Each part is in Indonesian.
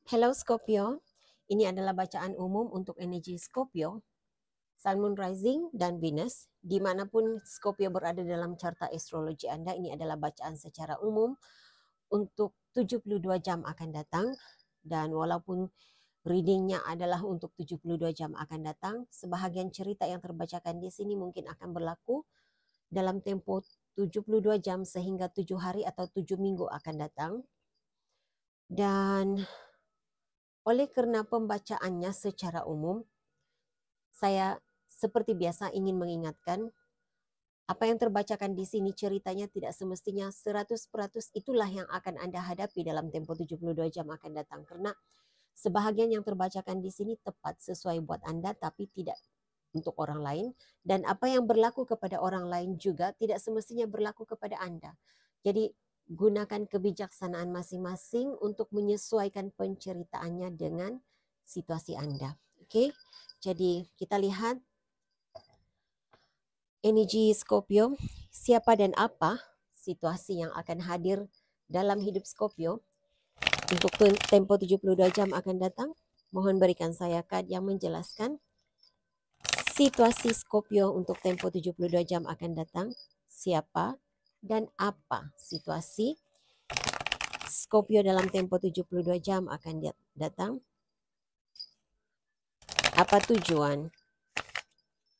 Hello Scorpio, ini adalah bacaan umum untuk energi Scorpio, Sun, Moon, Rising, dan Venus. Dimanapun Scorpio berada dalam carta astrologi Anda, ini adalah bacaan secara umum untuk 72 jam akan datang. Dan walaupun readingnya adalah untuk 72 jam akan datang, sebahagian cerita yang terbacakan di sini mungkin akan berlaku dalam tempo 72 jam sehingga 7 hari atau 7 minggu akan datang. Dan oleh karena pembacaannya secara umum, saya seperti biasa ingin mengingatkan apa yang terbacakan di sini ceritanya tidak semestinya 100% itulah yang akan Anda hadapi dalam tempo 72 jam akan datang. Karena sebahagian yang terbacakan di sini tepat sesuai buat Anda tapi tidak untuk orang lain. Dan apa yang berlaku kepada orang lain juga tidak semestinya berlaku kepada Anda. Jadi gunakan kebijaksanaan masing-masing untuk menyesuaikan penceritaannya dengan situasi Anda. Oke, jadi kita lihat energi Scorpio, siapa dan apa situasi yang akan hadir dalam hidup Scorpio untuk tempo 72 jam akan datang. Mohon berikan saya kad yang menjelaskan situasi Scorpio untuk tempo 72 jam akan datang, siapa dan apa situasi Scorpio dalam tempo 72 jam akan datang, apa tujuan,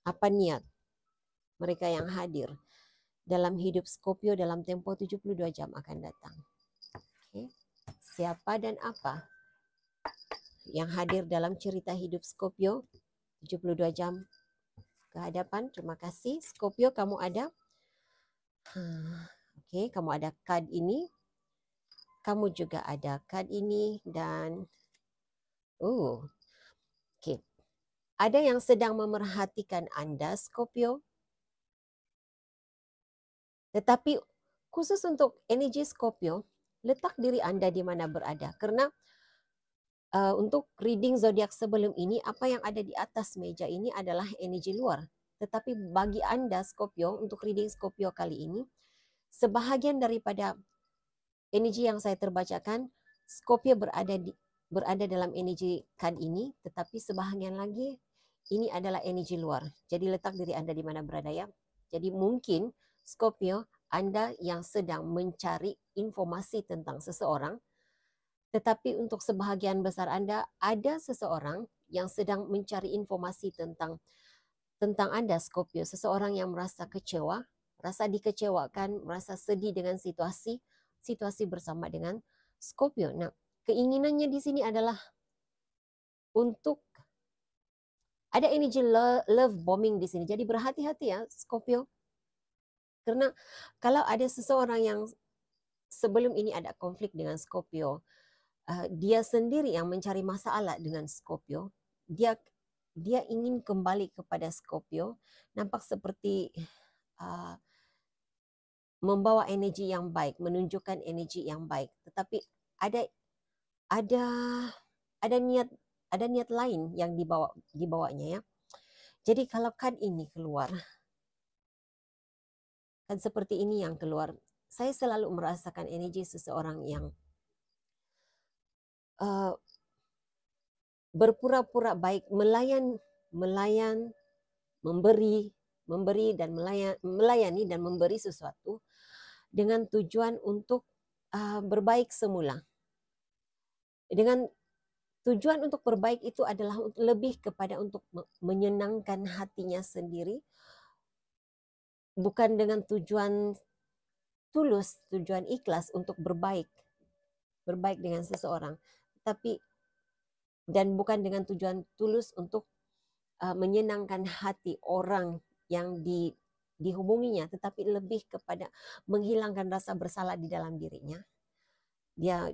apa niat mereka yang hadir dalam hidup Scorpio dalam tempo 72 jam akan datang. Okay. Siapa dan apa yang hadir dalam cerita hidup Scorpio 72 jam ke hadapan. Terima kasih Scorpio, kamu ada. Oke, kamu ada kad ini. Kamu juga ada kad ini dan oke. Ada yang sedang memerhatikan Anda Scorpio. Tetapi khusus untuk energi Scorpio, letak diri Anda di mana berada. Karena untuk reading zodiak sebelum ini, apa yang ada di atas meja ini adalah energi luar. Tetapi bagi Anda Scorpio, untuk reading Scorpio kali ini, sebahagian daripada energi yang saya terbacakan, Scorpio berada dalam energi kad ini, tetapi sebahagian lagi ini adalah energi luar. Jadi letak diri Anda di mana berada ya. Jadi mungkin Scorpio, Anda yang sedang mencari informasi tentang seseorang, tetapi untuk sebahagian besar Anda ada seseorang yang sedang mencari informasi tentang Anda Scorpio, seseorang yang merasa kecewa, merasa dikecewakan, merasa sedih dengan situasi bersama dengan Scorpio. Nah, keinginannya di sini adalah untuk ada energi love bombing di sini. Jadi berhati-hati ya Scorpio. Karena kalau ada seseorang yang sebelum ini ada konflik dengan Scorpio, dia sendiri yang mencari masalah dengan Scorpio, dia ingin kembali kepada Scorpio, nampak seperti membawa energi yang baik, menunjukkan energi yang baik, tetapi ada niat lain yang dibawanya ya. Jadi kalau kad ini keluar, kan seperti ini yang keluar, saya selalu merasakan energi seseorang yang berpura-pura baik, melayan, memberi dan melayani dan memberi sesuatu dengan tujuan untuk berbaik semula. Dengan tujuan untuk berbaik itu adalah lebih kepada untuk menyenangkan hatinya sendiri, bukan dengan tujuan tulus, tujuan ikhlas untuk berbaik dengan seseorang, tapi dan bukan dengan tujuan tulus untuk menyenangkan hati orang yang dihubunginya, tetapi lebih kepada menghilangkan rasa bersalah di dalam dirinya. Dia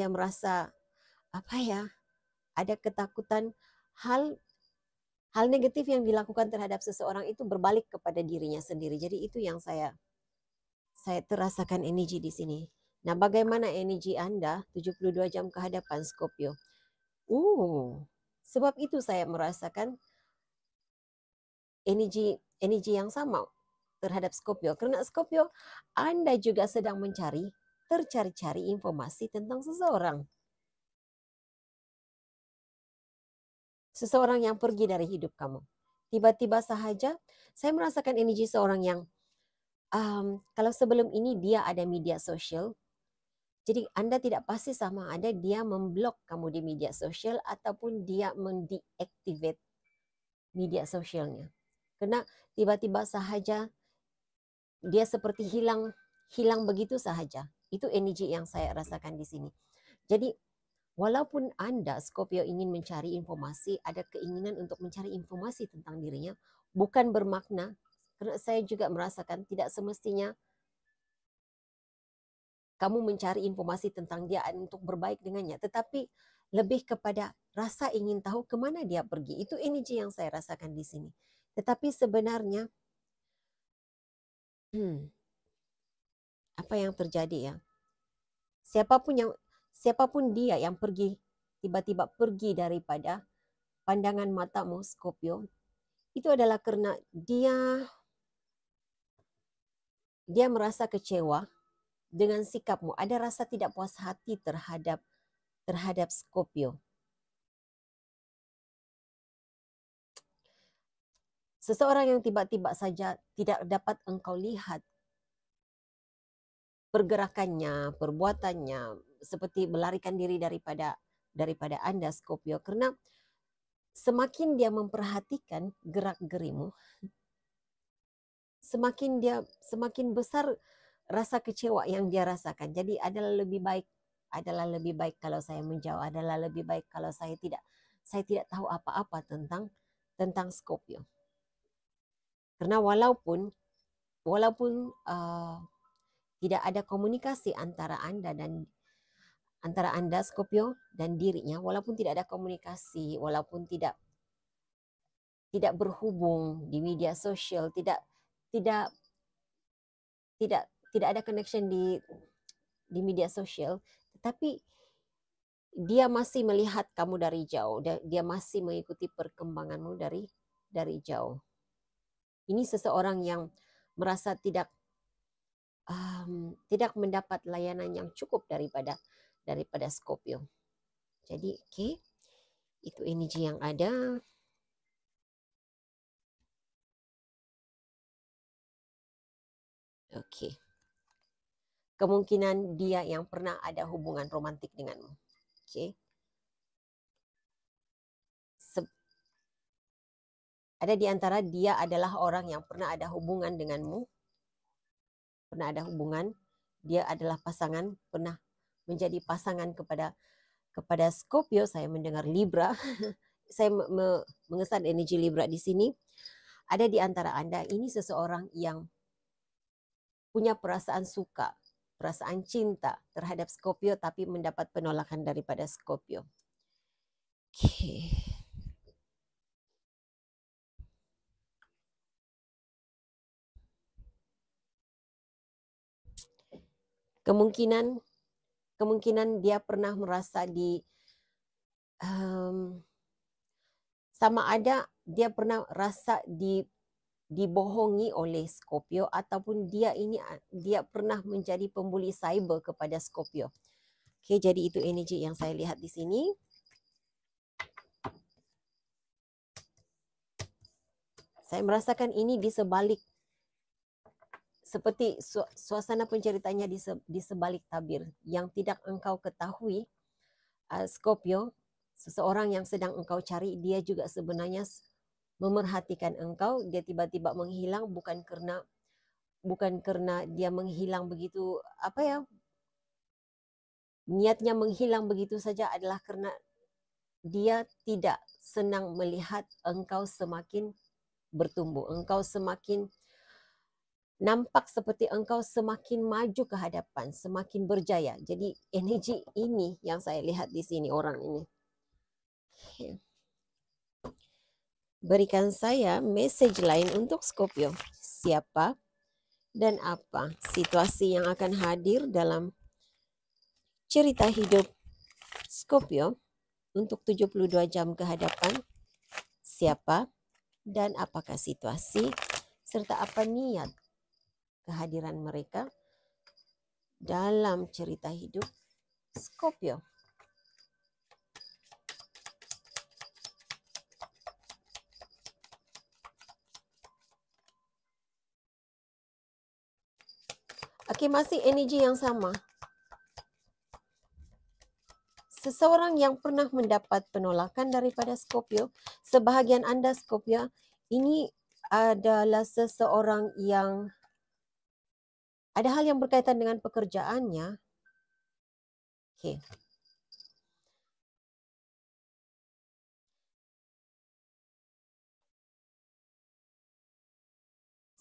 merasa ada ketakutan hal negatif yang dilakukan terhadap seseorang itu berbalik kepada dirinya sendiri. Jadi itu yang saya terasakan energi di sini. Nah, bagaimana energi Anda 72 jam ke hadapan Scorpio? Sebab itu saya merasakan energi yang sama terhadap Scorpio. Karena Scorpio, Anda juga sedang tercari-cari informasi tentang seseorang. seseorang yang pergi dari hidup kamu. Tiba-tiba sahaja saya merasakan energi seorang yang kalau sebelum ini dia ada media sosial, jadi Anda tidak pasti sama ada dia memblok kamu di media sosial ataupun dia mendeactivate media sosialnya. Karena tiba-tiba sahaja dia seperti hilang begitu sahaja. Itu energi yang saya rasakan di sini. Jadi walaupun Anda, Scorpio, ingin mencari informasi, ada keinginan untuk mencari informasi tentang dirinya, bukan bermakna, karena saya juga merasakan tidak semestinya kamu mencari informasi tentang dia untuk berbaik dengannya, tetapi lebih kepada rasa ingin tahu kemana dia pergi. Itu energi yang saya rasakan di sini. Tetapi sebenarnya, apa yang terjadi ya? Siapapun dia yang tiba-tiba pergi daripada pandangan matamu, Scorpio, itu adalah karena dia merasa kecewa dengan sikapmu. Ada rasa tidak puas hati terhadap Scorpio. Seseorang yang tiba-tiba saja tidak dapat engkau lihat pergerakannya, perbuatannya, seperti melarikan diri daripada Anda, Scorpio, karena semakin dia memperhatikan gerak-gerimu, semakin besar rasa kecewa yang dia rasakan. Jadi adalah lebih baik kalau saya menjauh, adalah lebih baik kalau saya tidak tahu apa-apa tentang Scorpio. Karena walaupun tidak ada komunikasi antara Anda Scorpio dan dirinya, walaupun tidak ada komunikasi, walaupun tidak berhubung di media sosial, tidak ada connection di media sosial, tetapi dia masih melihat kamu dari jauh, dia masih mengikuti perkembanganmu dari jauh. Ini seseorang yang merasa tidak mendapat layanan yang cukup daripada Scorpio. Jadi itu energi yang ada. Kemungkinan dia yang pernah ada hubungan romantik denganmu. Ada di antara dia adalah orang yang pernah ada hubungan denganmu, dia adalah pasangan, pernah menjadi pasangan kepada Scorpio. Saya mendengar Libra. Saya mengesan energi Libra di sini. Ada di antara Anda ini seseorang yang punya perasaan suka, perasaan cinta terhadap Scorpio, tapi mendapat penolakan daripada Scorpio. Kemungkinan dia pernah merasa sama ada dia pernah rasa dibohongi oleh Scorpio, ataupun dia pernah menjadi pembuli cyber kepada Scorpio. Jadi itu energi yang saya lihat di sini. Saya merasakan ini di sebalik, seperti suasana penceritanya di sebalik tabir yang tidak engkau ketahui, Scorpio. Seseorang yang sedang engkau cari, dia juga sebenarnya memerhatikan engkau. Dia tiba-tiba menghilang bukan karena dia menghilang begitu niatnya menghilang begitu saja, adalah karena dia tidak senang melihat engkau semakin bertumbuh, engkau semakin nampak seperti engkau semakin maju ke hadapan, semakin berjaya. Jadi energi ini yang saya lihat di sini, orang ini. Berikan saya message lain untuk Scorpio. Siapa dan apa situasi yang akan hadir dalam cerita hidup Scorpio untuk 72 jam ke hadapan? Siapa dan apakah situasi serta apa niat kehadiran mereka dalam cerita hidup Scorpio? Okey, masih energi yang sama. Seseorang yang pernah mendapat penolakan daripada Scorpio, sebahagian anda Scorpio, ini adalah seseorang yang ada hal yang berkaitan dengan pekerjaannya. Okey.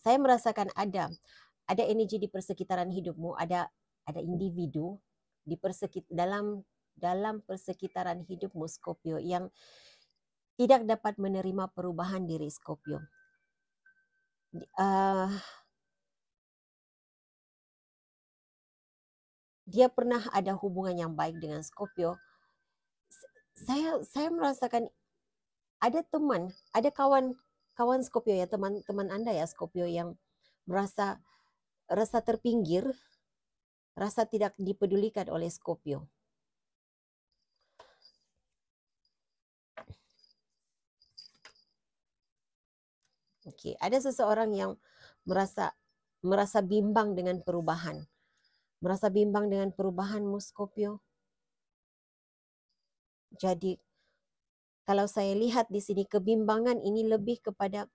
Saya merasakan ada energi di persekitaran hidupmu, ada individu di dalam persekitaran hidupmu Scorpio yang tidak dapat menerima perubahan diri Scorpio. Dia pernah ada hubungan yang baik dengan Scorpio. Saya merasakan ada teman, ada kawan Scorpio ya, teman-teman anda ya Scorpio yang merasa terpinggir, rasa tidak dipedulikan oleh Scorpio. Okey, ada seseorang yang merasa bimbang dengan perubahan. Merasa bimbang dengan perubahanmu Scorpio. Jadi kalau saya lihat di sini kebimbangan ini lebih kepada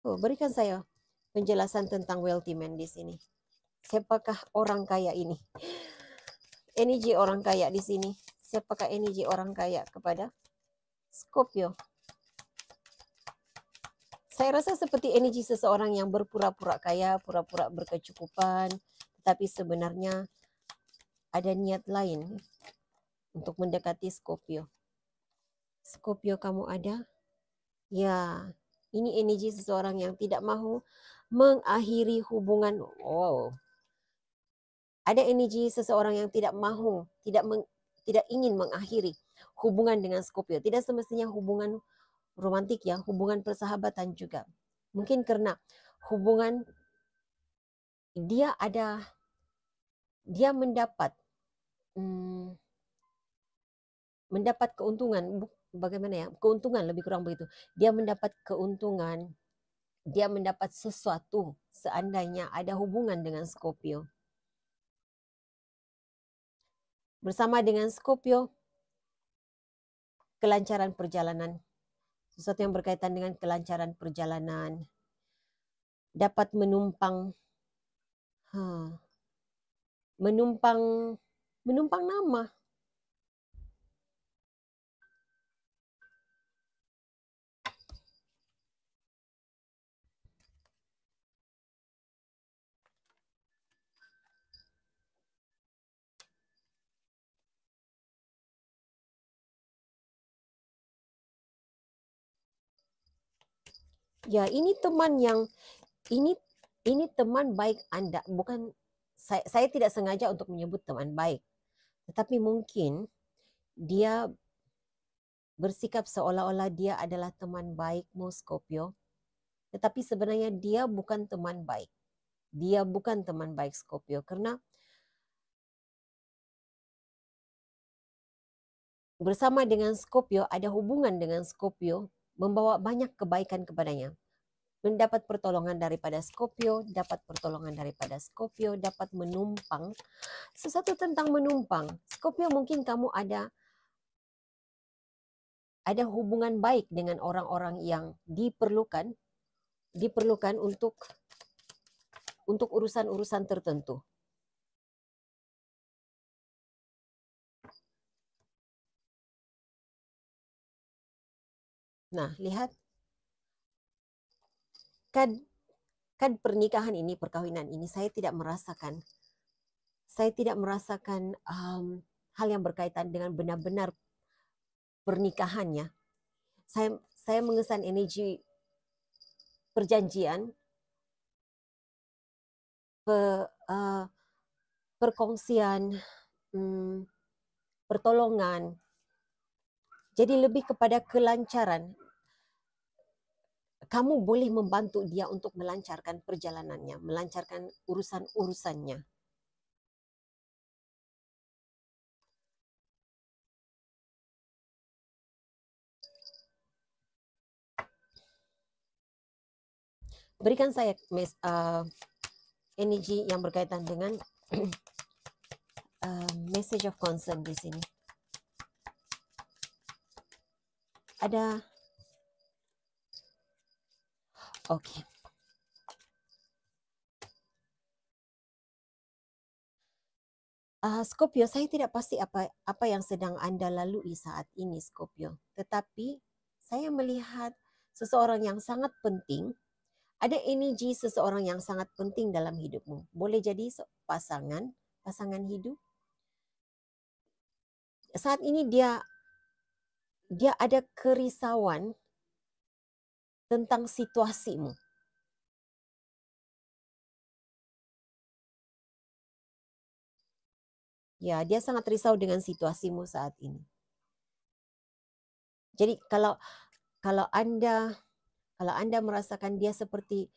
berikan saya penjelasan tentang wealthy man di sini. Siapakah orang kaya ini? Energi orang kaya di sini. Siapakah energi orang kaya kepada Scorpio? Saya rasa seperti energi seseorang yang berpura-pura kaya, pura-pura berkecukupan, tetapi sebenarnya ada niat lain untuk mendekati Scorpio. Scorpio, kamu ada? Ya, ini energi seseorang yang tidak mahu mengakhiri hubungan. Wow. Ada energi seseorang yang tidak mahu, tidak ingin mengakhiri hubungan dengan Scorpio. Tidak semestinya hubungan romantik ya, hubungan persahabatan juga. Mungkin karena hubungan dia mendapat keuntungan, bagaimana ya, keuntungan lebih kurang begitu. Dia mendapat keuntungan, dia mendapat sesuatu seandainya ada hubungan dengan Scorpio. Bersama dengan Scorpio, kelancaran perjalanan, sesuatu yang berkaitan dengan kelancaran perjalanan, dapat menumpang nama. Ya, ini teman yang ini teman baik Anda, bukan saya tidak sengaja untuk menyebut teman baik. Tetapi mungkin dia bersikap seolah-olah dia adalah teman baikmu Scorpio. Tetapi sebenarnya dia bukan teman baik. Dia bukan teman baik Scorpio karena bersama dengan Scorpio, ada hubungan dengan Scorpio membawa banyak kebaikan kepadanya. Mendapat pertolongan daripada Scorpio, dapat menumpang. Sesuatu tentang menumpang. Scorpio, mungkin kamu ada hubungan baik dengan orang-orang yang diperlukan untuk urusan-urusan tertentu. Nah, lihat kan pernikahan ini, perkawinan ini saya tidak merasakan hal yang berkaitan dengan benar-benar pernikahannya. Saya mengesan energi perjanjian, perkongsian, pertolongan. Jadi lebih kepada kelancaran. Kamu boleh membantu dia untuk melancarkan perjalanannya, melancarkan urusan-urusannya. berikan saya energi yang berkaitan dengan message of concern di sini. Ada, oke. Scorpio, saya tidak pasti apa yang sedang Anda lalui saat ini, Scorpio. Tetapi saya melihat seseorang yang sangat penting, ada energi seseorang yang sangat penting dalam hidupmu. Boleh jadi pasangan hidup. Saat ini dia ada kerisauan tentang situasimu. Ya, dia sangat risau dengan situasimu saat ini. Jadi kalau Anda merasakan dia seperti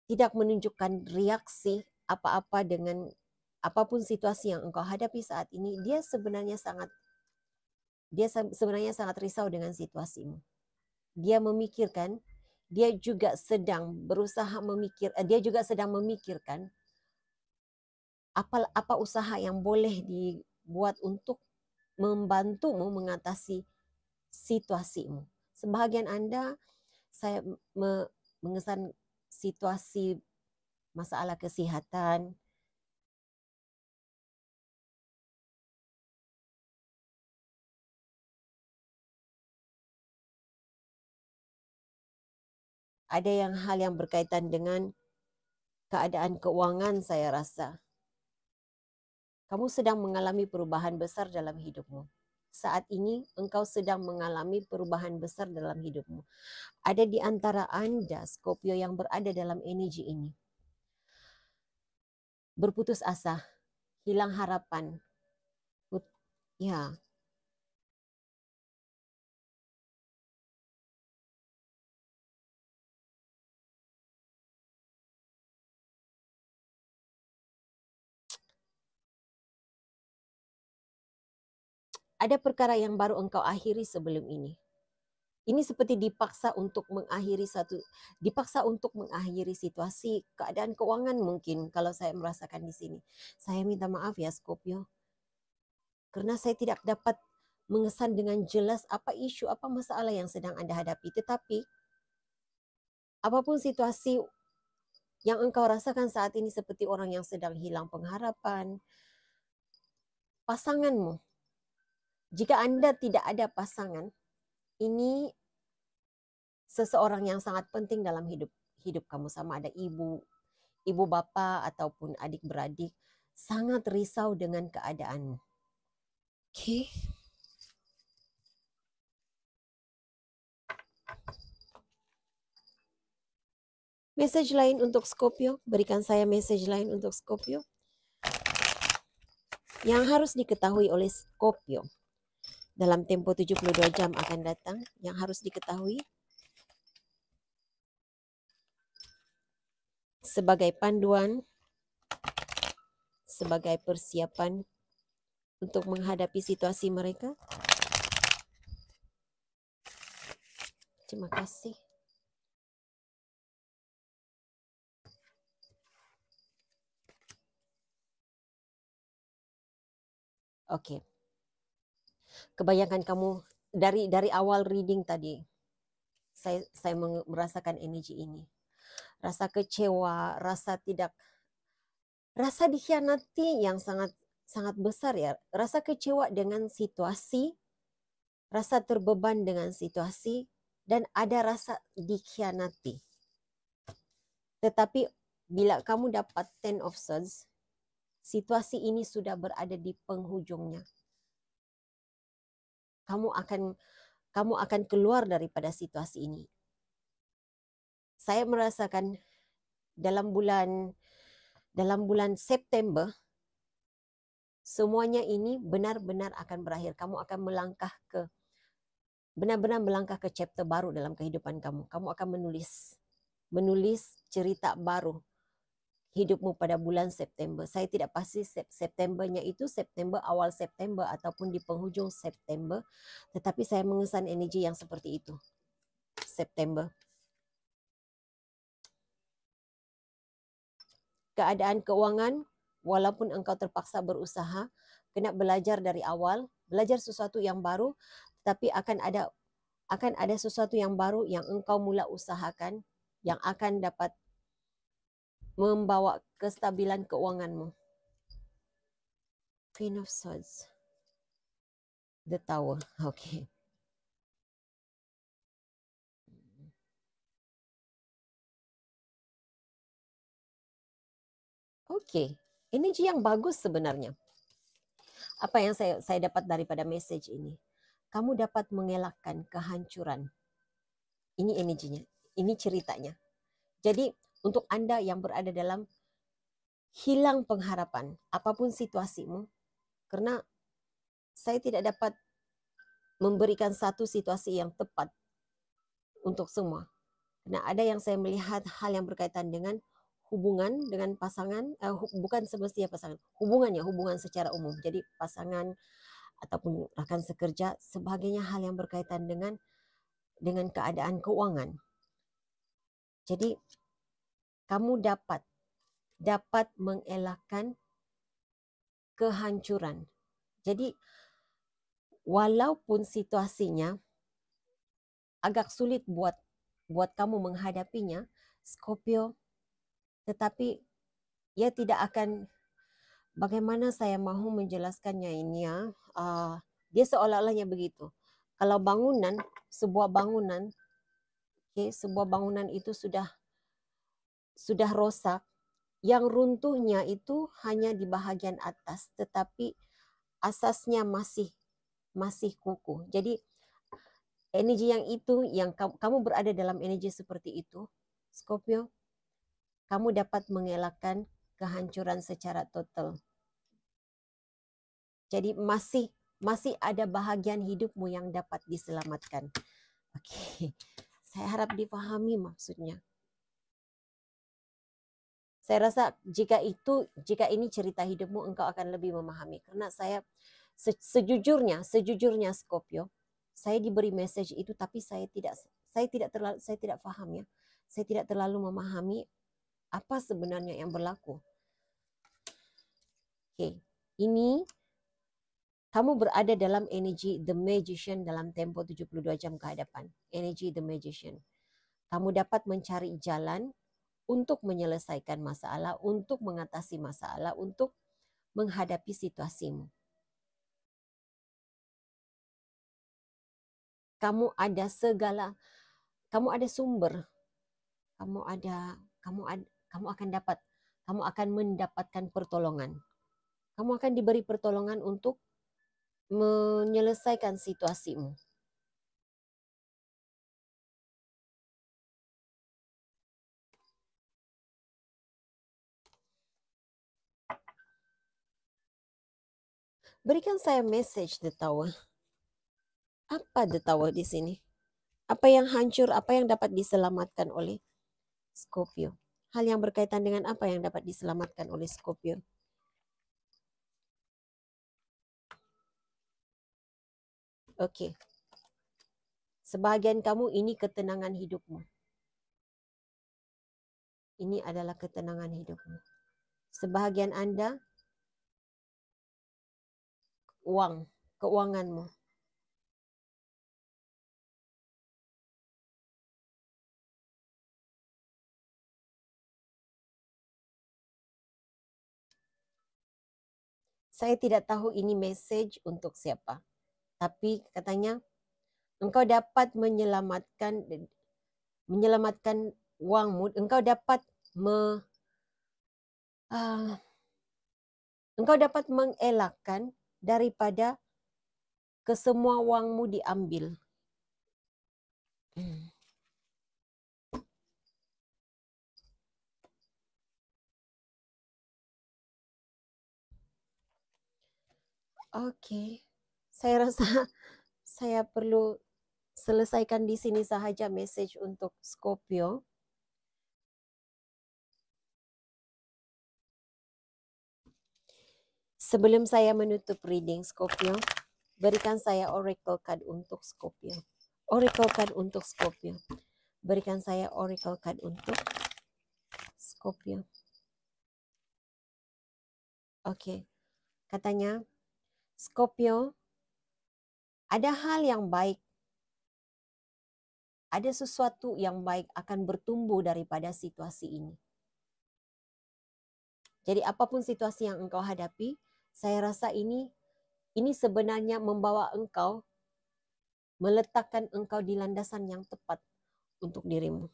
tidak menunjukkan reaksi apa-apa dengan apapun situasi yang engkau hadapi saat ini, dia sebenarnya sangat risau dengan situasimu. Dia memikirkan, dia juga sedang memikirkan apa usaha yang boleh dibuat untuk membantumu mengatasi situasimu. Sebahagian Anda, saya mengesan situasi masalah kesehatan, ada hal yang berkaitan dengan keadaan keuangan. Saya rasa kamu sedang mengalami perubahan besar dalam hidupmu. Saat ini engkau sedang mengalami perubahan besar dalam hidupmu. Ada di antara Anda, Scorpio, yang berada dalam energi ini. Berputus asa, hilang harapan. Ya. Ada perkara yang baru engkau akhiri sebelum ini. Ini seperti dipaksa untuk mengakhiri situasi keadaan keuangan mungkin kalau saya merasakan di sini. Saya minta maaf ya Scorpio. Karena saya tidak dapat mengesan dengan jelas apa isu, apa masalah yang sedang Anda hadapi. Tetapi apapun situasi yang engkau rasakan saat ini seperti orang yang sedang hilang pengharapan, pasanganmu. Jika Anda tidak ada pasangan, ini seseorang yang sangat penting dalam hidup kamu, sama ada ibu bapa ataupun adik beradik, sangat risau dengan keadaanmu. Oke. Message lain untuk Scorpio, berikan saya message lain untuk Scorpio. Yang harus diketahui oleh Scorpio dalam tempo 72 jam akan datang, yang harus diketahui sebagai panduan, sebagai persiapan untuk menghadapi situasi mereka. Terima kasih. Oke. Kebanyakan kamu dari awal reading tadi, saya merasakan energi ini. Rasa kecewa, rasa dikhianati yang sangat besar ya. Rasa kecewa dengan situasi, rasa terbeban dengan situasi, dan ada rasa dikhianati. Tetapi bila kamu dapat Ten of Swords, situasi ini sudah berada di penghujungnya. Kamu akan keluar daripada situasi ini. Saya merasakan dalam bulan September, semuanya ini benar-benar akan berakhir. Kamu akan benar-benar melangkah ke chapter baru dalam kehidupan kamu. Kamu akan menulis cerita baru hidupmu pada bulan September. Saya tidak pasti Septembernya itu September, awal September ataupun di penghujung September, tetapi saya mengesan energi yang seperti itu. September. keadaan keuangan, walaupun engkau terpaksa berusaha, kena belajar dari awal, belajar sesuatu yang baru, tapi akan ada sesuatu yang baru yang engkau mula usahakan, yang akan dapat membawa kestabilan keuanganmu. Queen of Swords. The Tower. Okay. Okay. Energi yang bagus sebenarnya. Apa yang saya dapat daripada message ini? Kamu dapat mengelakkan kehancuran. Ini energinya. Ini ceritanya. Jadi untuk Anda yang berada dalam hilang pengharapan, apapun situasimu, karena saya tidak dapat memberikan satu situasi yang tepat untuk semua. Nah, ada yang saya melihat hal yang berkaitan dengan hubungan dengan pasangan, bukan semestinya pasangan, hubungan secara umum. Jadi pasangan ataupun rakan sekerja, sebagainya hal yang berkaitan dengan keadaan keuangan. Jadi kamu dapat mengelakkan kehancuran. Jadi walaupun situasinya agak sulit buat kamu menghadapinya, Scorpio, tetapi ia tidak akan, bagaimana saya mahu menjelaskannya ini ya, dia seolah-olahnya begitu. Kalau sebuah bangunan, sebuah bangunan itu sudah rosak, yang runtuhnya itu hanya di bahagian atas, tetapi asasnya masih kukuh. Jadi energi yang kamu berada dalam energi seperti itu, Scorpio, kamu dapat mengelakkan kehancuran secara total. Jadi masih ada bahagian hidupmu yang dapat diselamatkan. Oke, saya harap dipahami maksudnya. Saya rasa jika ini cerita hidupmu, engkau akan lebih memahami. Karena saya sejujurnya Scorpio, saya diberi message itu, tapi saya tidak paham ya. Saya tidak terlalu memahami apa sebenarnya yang berlaku. Oke, ini kamu berada dalam energi The Magician dalam tempo 72 jam ke hadapan. Energi The Magician. Kamu dapat mencari jalan untuk menyelesaikan masalah, untuk mengatasi masalah, untuk menghadapi situasimu. Kamu ada sumber. Kamu akan mendapatkan pertolongan. Kamu akan diberi pertolongan untuk menyelesaikan situasimu. Berikan saya message The Tower. Apa The Tower di sini? Apa yang hancur, apa yang dapat diselamatkan oleh Scorpio? Hal yang berkaitan dengan apa yang dapat diselamatkan oleh Scorpio? Oke. Sebahagian kamu ini ketenangan hidupmu. Ini adalah ketenangan hidupmu. Sebahagian Anda, keuanganmu. Saya tidak tahu ini message untuk siapa. Tapi katanya, engkau dapat menyelamatkan uangmu. Engkau dapat mengelakkan daripada kesemua uangmu diambil. Oke. Saya rasa saya perlu selesaikan di sini sahaja message untuk Scorpio. Sebelum saya menutup reading Scorpio, berikan saya oracle card untuk Scorpio. Oracle card untuk Scorpio. Berikan saya oracle card untuk Scorpio. Oke. Katanya, Scorpio, ada hal yang baik, ada sesuatu yang baik akan bertumbuh daripada situasi ini. Jadi apapun situasi yang engkau hadapi, saya rasa ini sebenarnya membawa engkau, meletakkan engkau di landasan yang tepat untuk dirimu.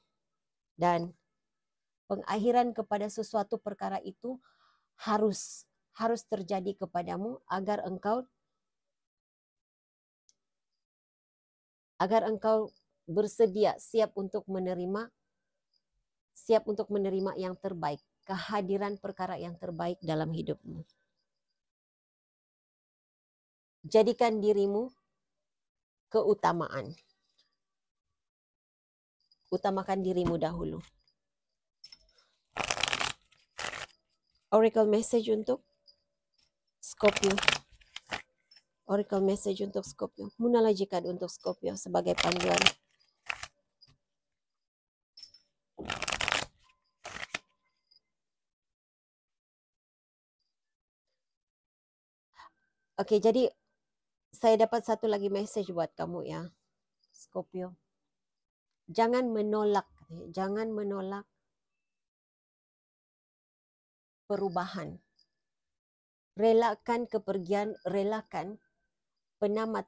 Dan pengakhiran kepada sesuatu perkara itu harus terjadi kepadamu agar engkau bersedia, siap untuk menerima yang terbaik, kehadiran perkara yang terbaik dalam hidupmu. Jadikan dirimu keutamaan. Utamakan dirimu dahulu. Oracle message untuk Scorpio. Oracle message untuk Scorpio. Munala jikad untuk Scorpio sebagai panduan. Oke, jadi saya dapat satu lagi message buat kamu ya, Scorpio. Jangan menolak perubahan. Relakan kepergian, relakan penamat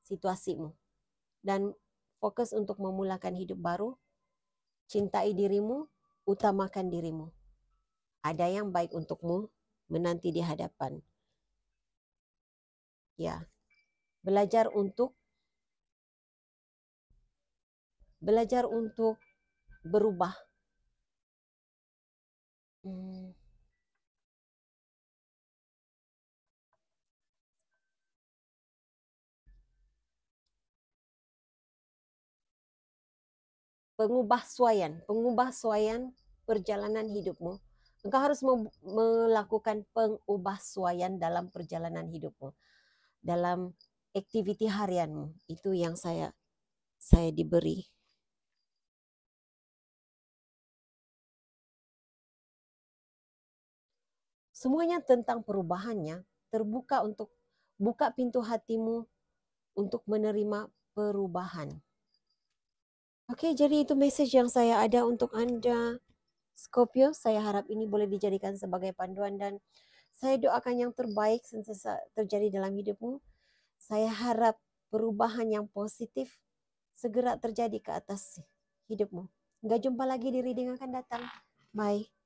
situasimu. Dan fokus untuk memulakan hidup baru. Cintai dirimu, utamakan dirimu. Ada yang baik untukmu menanti di hadapan. Ya. Belajar untuk berubah. Pengubah suaian perjalanan hidupmu. Engkau harus melakukan pengubahsuaian dalam perjalanan hidupmu, dalam aktiviti harianmu. Itu yang saya diberi. Semuanya tentang perubahannya, buka pintu hatimu untuk menerima perubahan. Oke, jadi itu message yang saya ada untuk Anda, Scorpio. Saya harap ini boleh dijadikan sebagai panduan dan saya doakan yang terbaik sentiasa terjadi dalam hidupmu. Saya harap perubahan yang positif segera terjadi ke atas hidupmu. Nggak jumpa lagi di reading akan datang. Bye.